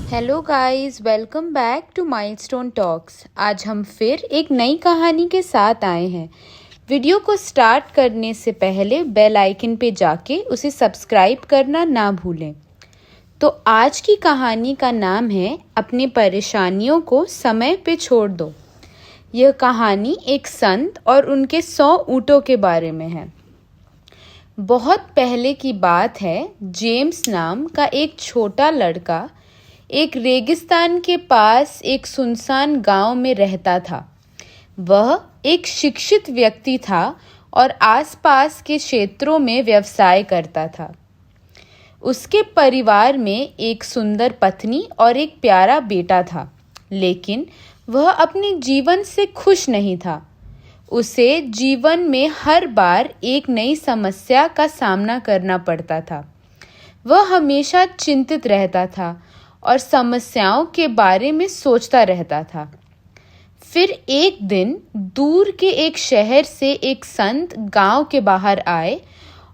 Hello guys, welcome back to milestone talks. आज हम फिर एक नई कहानी के साथ आए हैं। वीडियो को स्टार्ट करने से पहले बेल आइकन पे जाके उसे सब्सक्राइब करना ना भूलें। तो आज की कहानी का नाम है अपनी परेशानियों को समय पे छोड़ दो। यह कहानी एक संत और उनके 100 ऊँटों के बारे में है। बहुत पहले की बात है। जेम्स नाम का एक छोटा लड़का एक रेगिस्तान के पास एक सुनसान गांव में रहता था। वह एक शिक्षित व्यक्ति था और आसपास के क्षेत्रों में व्यवसाय करता था। उसके परिवार में एक सुंदर पत्नी और एक प्यारा बेटा था, लेकिन वह अपने जीवन से खुश नहीं था। उसे जीवन में हर बार एक नई समस्या का सामना करना पड़ता था। वह हमेशा चिंतित रहता था और समस्याओं के बारे में सोचता रहता था। फिर एक दिन दूर के एक शहर से एक संत गांव के बाहर आए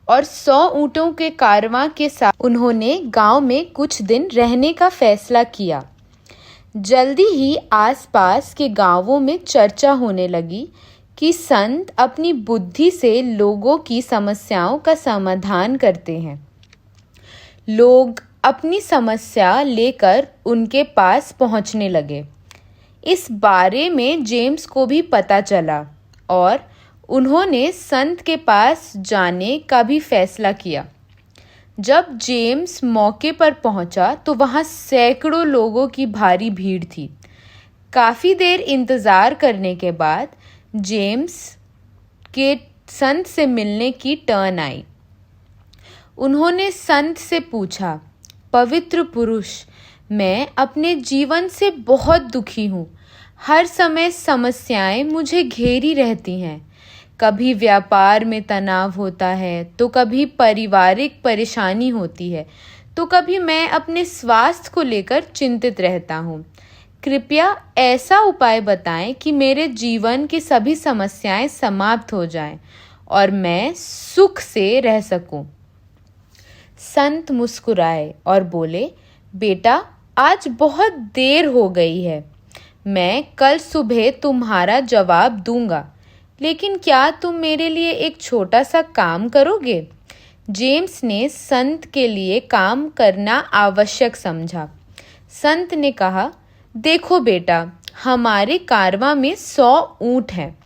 और 100 ऊँटों के कारवां के साथ उन्होंने गांव में कुछ दिन रहने का फैसला किया। जल्दी ही आसपास के गांवों में चर्चा होने लगी कि संत अपनी बुद्धि से लोगों की समस्याओं का समाधान करते हैं। लोग अपनी समस्या लेकर उनके पास पहुंचने लगे। इस बारे में जेम्स को भी पता चला और उन्होंने संत के पास जाने का भी फैसला किया। जब जेम्स मौके पर पहुंचा तो वहां सैकड़ों लोगों की भारी भीड़ थी। काफ़ी देर इंतज़ार करने के बाद जेम्स के संत से मिलने की टर्न आई। उन्होंने संत से पूछा, पवित्र पुरुष, मैं अपने जीवन से बहुत दुखी हूँ। हर समय समस्याएं मुझे घेरी रहती हैं। कभी व्यापार में तनाव होता है, तो कभी पारिवारिक परेशानी होती है, तो कभी मैं अपने स्वास्थ्य को लेकर चिंतित रहता हूँ। कृपया ऐसा उपाय बताएं कि मेरे जीवन की सभी समस्याएं समाप्त हो जाएं और मैं सुख से रह सकूं। संत मुस्कुराए और बोले, बेटा, आज बहुत देर हो गई है। मैं कल सुबह तुम्हारा जवाब दूंगा, लेकिन क्या तुम मेरे लिए एक छोटा सा काम करोगे? जेम्स ने संत के लिए काम करना आवश्यक समझा। संत ने कहा, देखो बेटा, हमारे कारवां में 100 ऊँट हैं।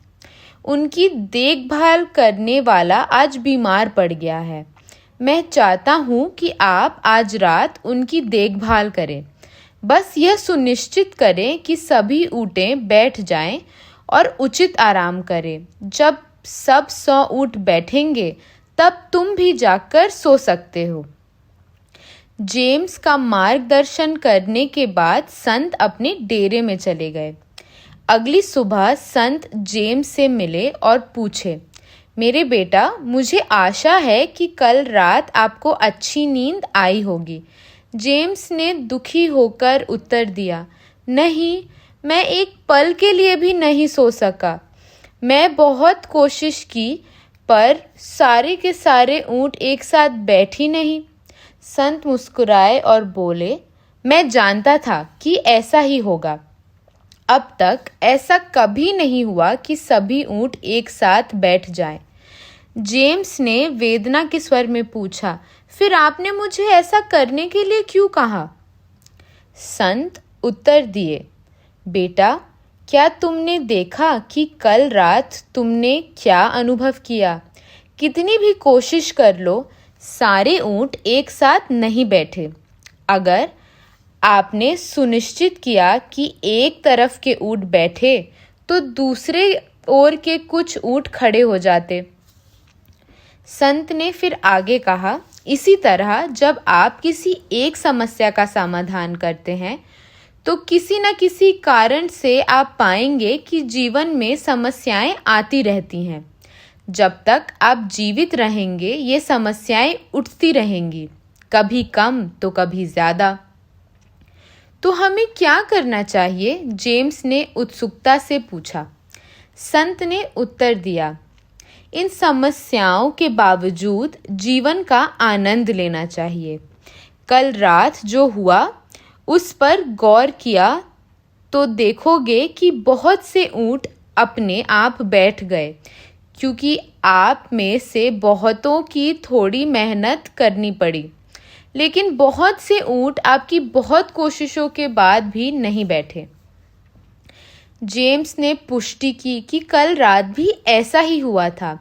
उनकी देखभाल करने वाला आज बीमार पड़ गया है। मैं चाहता हूँ कि आप आज रात उनकी देखभाल करें। बस यह सुनिश्चित करें कि सभी ऊँटें बैठ जाएं और उचित आराम करें। जब सब 100 ऊँट बैठेंगे, तब तुम भी जाकर सो सकते हो। जेम्स का मार्गदर्शन करने के बाद संत अपने डेरे में चले गए। अगली सुबह संत जेम्स से मिले और पूछे, मेरे बेटा, मुझे आशा है कि कल रात आपको अच्छी नींद आई होगी। जेम्स ने दुखी होकर उत्तर दिया, नहीं, मैं एक पल के लिए भी नहीं सो सका। मैं बहुत कोशिश की, पर सारे के सारे ऊँट एक साथ बैठ ही नहीं। संत मुस्कुराए और बोले, मैं जानता था कि ऐसा ही होगा। अब तक ऐसा कभी नहीं हुआ कि सभी ऊँट एक साथ बैठ जाएं। जेम्स ने वेदना के स्वर में पूछा, फिर आपने मुझे ऐसा करने के लिए क्यों कहा? संत उत्तर दिए, बेटा, क्या तुमने देखा कि कल रात तुमने क्या अनुभव किया? कितनी भी कोशिश कर लो, सारे ऊँट एक साथ नहीं बैठे। अगर आपने सुनिश्चित किया कि एक तरफ के ऊँट बैठे, तो दूसरे ओर के कुछ ऊँट खड़े हो जाते। संत ने फिर आगे कहा, इसी तरह जब आप किसी एक समस्या का समाधान करते हैं, तो किसी न किसी कारण से आप पाएंगे कि जीवन में समस्याएं आती रहती हैं। जब तक आप जीवित रहेंगे, ये समस्याएं उठती रहेंगी, कभी कम तो कभी ज़्यादा। तो हमें क्या करना चाहिए? जेम्स ने उत्सुकता से पूछा। संत ने उत्तर दिया, इन समस्याओं के बावजूद जीवन का आनंद लेना चाहिए। कल रात जो हुआ उस पर गौर किया तो देखोगे कि बहुत से ऊंट अपने आप बैठ गए, क्योंकि आप में से बहुतों की थोड़ी मेहनत करनी पड़ी। लेकिन बहुत से ऊंट आपकी बहुत कोशिशों के बाद भी नहीं बैठे। जेम्स ने पुष्टि की कि कल रात भी ऐसा ही हुआ था।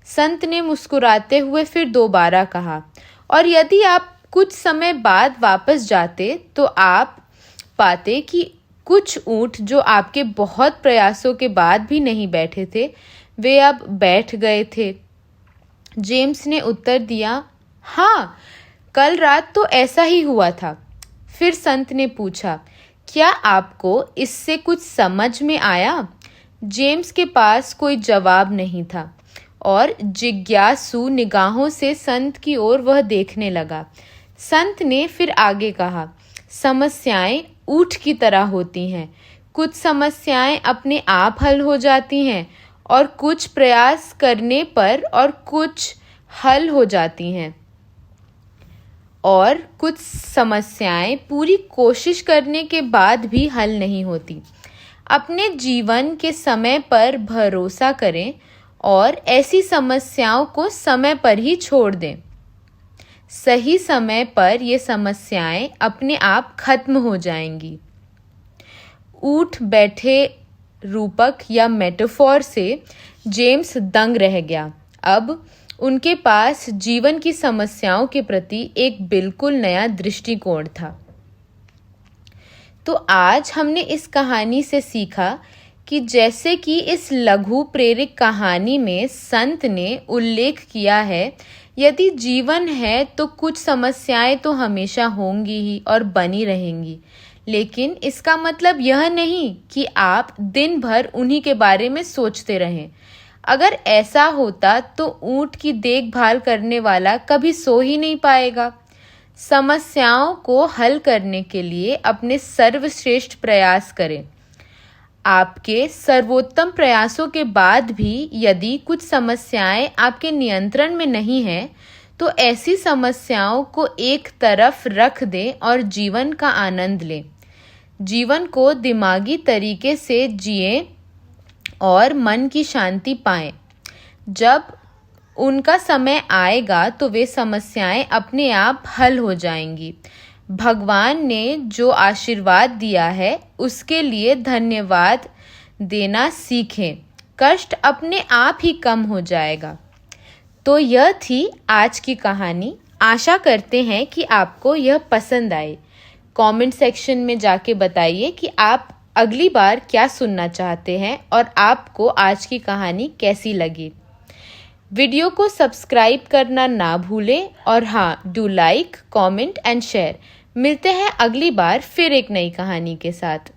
संत ने मुस्कुराते हुए फिर दोबारा कहा, और यदि आप कुछ समय बाद वापस जाते तो आप पाते कि कुछ ऊंट जो आपके बहुत प्रयासों के बाद भी नहीं बैठे थे, वे अब बैठ गए थे। जेम्स ने उत्तर दिया, हाँ, कल रात तो ऐसा ही हुआ था। फिर संत ने पूछा, क्या आपको इससे कुछ समझ में आया? जेम्स के पास कोई जवाब नहीं था और जिज्ञासु निगाहों से संत की ओर वह देखने लगा। संत ने फिर आगे कहा, समस्याएं ऊंट की तरह होती हैं। कुछ समस्याएं अपने आप हल हो जाती हैं और कुछ प्रयास करने पर, और कुछ हल हो जाती हैं और कुछ समस्याएं पूरी कोशिश करने के बाद भी हल नहीं होती। अपने जीवन के समय पर भरोसा करें और ऐसी समस्याओं को समय पर ही छोड़ दें। सही समय पर ये समस्याएं अपने आप खत्म हो जाएंगी। ऊंट बैठे रूपक या मेटाफोर से जेम्स दंग रह गया। अब उनके पास जीवन की समस्याओं के प्रति एक बिल्कुल नया दृष्टिकोण था। तो आज हमने इस कहानी से सीखा कि जैसे कि इस लघु प्रेरक कहानी में संत ने उल्लेख किया है, यदि जीवन है तो कुछ समस्याएं तो हमेशा होंगी ही और बनी रहेंगी, लेकिन इसका मतलब यह नहीं कि आप दिन भर उन्हीं के बारे में सोचते रहें। अगर ऐसा होता तो ऊंट की देखभाल करने वाला कभी सो ही नहीं पाएगा। समस्याओं को हल करने के लिए अपने सर्वश्रेष्ठ प्रयास करें। आपके सर्वोत्तम प्रयासों के बाद भी यदि कुछ समस्याएं आपके नियंत्रण में नहीं हैं, तो ऐसी समस्याओं को एक तरफ रख दें और जीवन का आनंद लें। जीवन को दिमागी तरीके से जिएं और मन की शांति पाएं। जब उनका समय आएगा तो वे समस्याएं अपने आप हल हो जाएंगी। भगवान ने जो आशीर्वाद दिया है उसके लिए धन्यवाद देना सीखें। कष्ट अपने आप ही कम हो जाएगा। तो यह थी आज की कहानी। आशा करते हैं कि आपको यह पसंद आए। कमेंट सेक्शन में जाके बताइए कि आप अगली बार क्या सुनना चाहते हैं और आपको आज की कहानी कैसी लगी। वीडियो को सब्सक्राइब करना ना भूलें और हाँ, do like, comment and share. मिलते हैं अगली बार फिर एक नई कहानी के साथ।